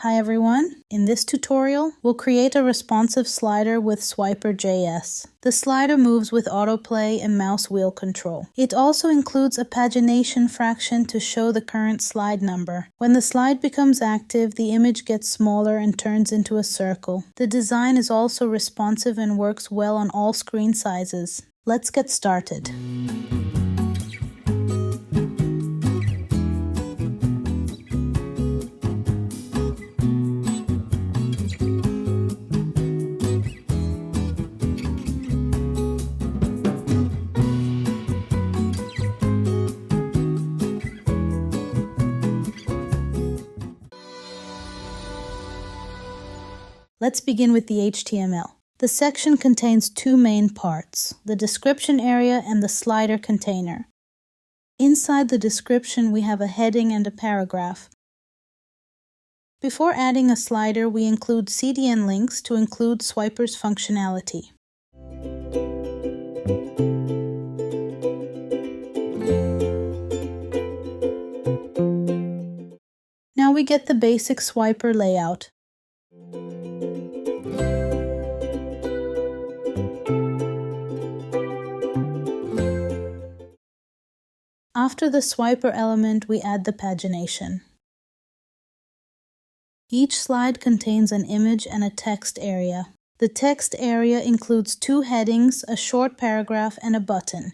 Hi everyone! In this tutorial, we'll create a responsive slider with Swiper.js. The slider moves with autoplay and mouse wheel control. It also includes a pagination fraction to show the current slide number. When the slide becomes active, the image gets smaller and turns into a circle. The design is also responsive and works well on all screen sizes. Let's get started. Let's begin with the HTML. The section contains two main parts, the description area and the slider container. Inside the description, we have a heading and a paragraph. Before adding a slider, we include CDN links to include Swiper's functionality. Now we get the basic Swiper layout. After the Swiper element, we add the pagination. Each slide contains an image and a text area. The text area includes two headings, a short paragraph, and a button.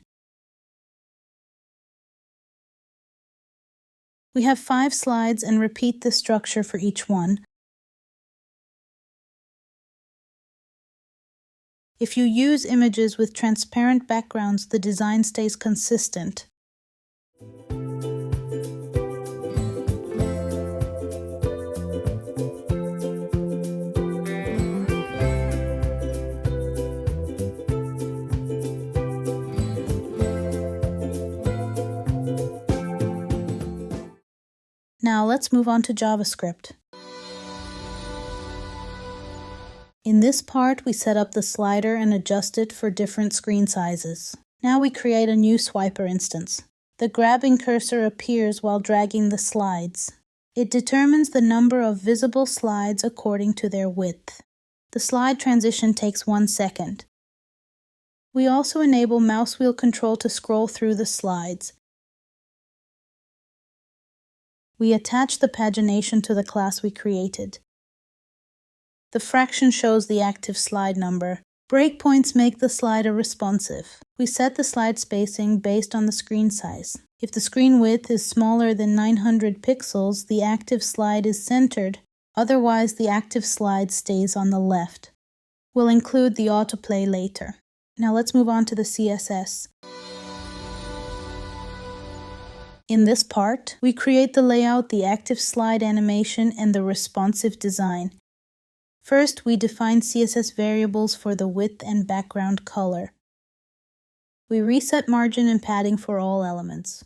We have 5 slides and repeat the structure for each one. If you use images with transparent backgrounds, the design stays consistent. Now let's move on to JavaScript. In this part, we set up the slider and adjust it for different screen sizes. Now we create a new Swiper instance. The grabbing cursor appears while dragging the slides. It determines the number of visible slides according to their width. The slide transition takes 1 second. We also enable mouse wheel control to scroll through the slides. We attach the pagination to the class we created. The fraction shows the active slide number. Breakpoints make the slider responsive. We set the slide spacing based on the screen size. If the screen width is smaller than 900 pixels, the active slide is centered. Otherwise, the active slide stays on the left. We'll include the autoplay later. Now let's move on to the CSS. In this part, we create the layout, the active slide animation, and the responsive design. First, we define CSS variables for the width and background color. We reset margin and padding for all elements.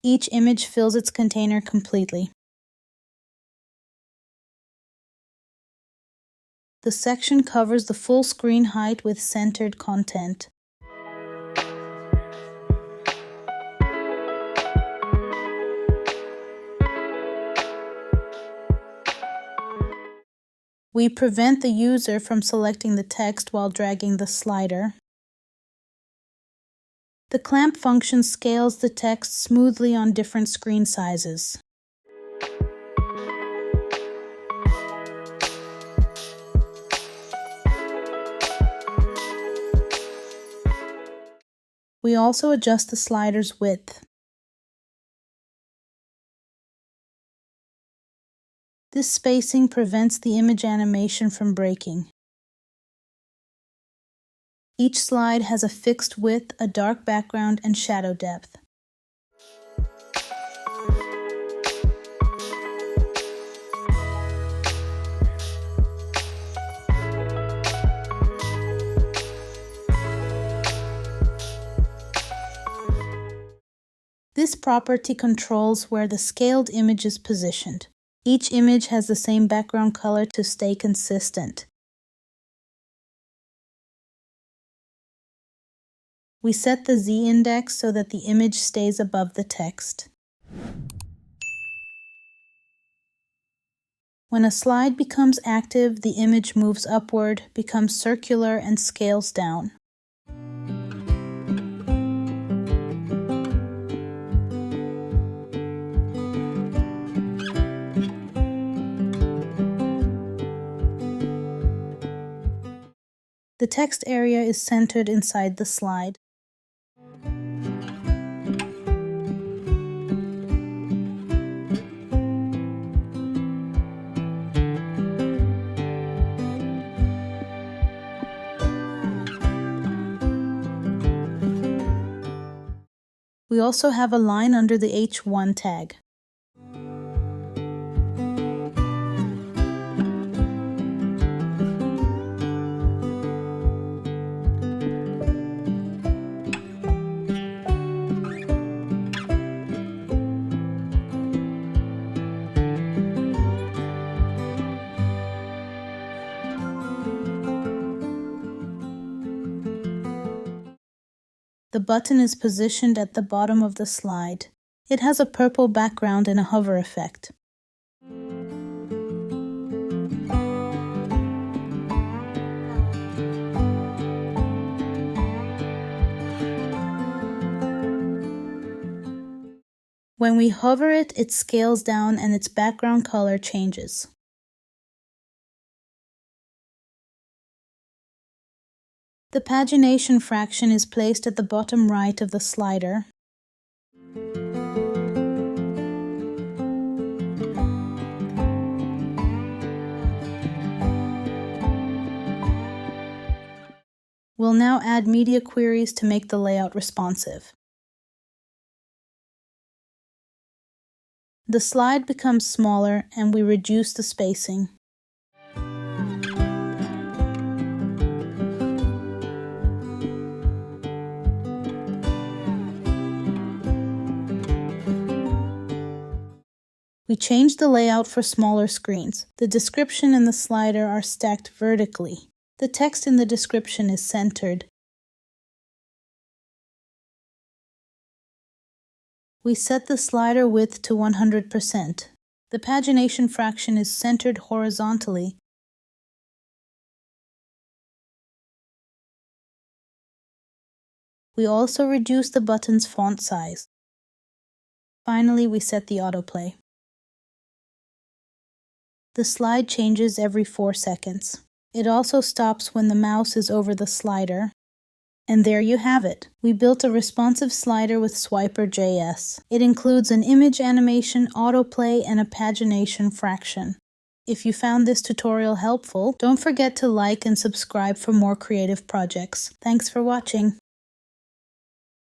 Each image fills its container completely. The section covers the full screen height with centered content. We prevent the user from selecting the text while dragging the slider. The clamp function scales the text smoothly on different screen sizes. We also adjust the slider's width. This spacing prevents the image animation from breaking. Each slide has a fixed width, a dark background, and shadow depth. This property controls where the scaled image is positioned. Each image has the same background color to stay consistent. We set the z-index so that the image stays above the text. When a slide becomes active, the image moves upward, becomes circular, and scales down. The text area is centered inside the slide. We also have a line under the H1 tag. The button is positioned at the bottom of the slide. It has a purple background and a hover effect. When we hover it, it scales down and its background color changes. The pagination fraction is placed at the bottom right of the slider. We'll now add media queries to make the layout responsive. The slide becomes smaller and we reduce the spacing. We changed the layout for smaller screens. The description and the slider are stacked vertically. The text in the description is centered. We set the slider width to 100%. The pagination fraction is centered horizontally. We also reduce the button's font size. Finally, we set the autoplay. The slide changes every 4 seconds. It also stops when the mouse is over the slider. And there you have it. We built a responsive slider with Swiper.js. It includes an image animation, autoplay, and a pagination fraction. If you found this tutorial helpful, don't forget to like and subscribe for more creative projects. Thanks for watching.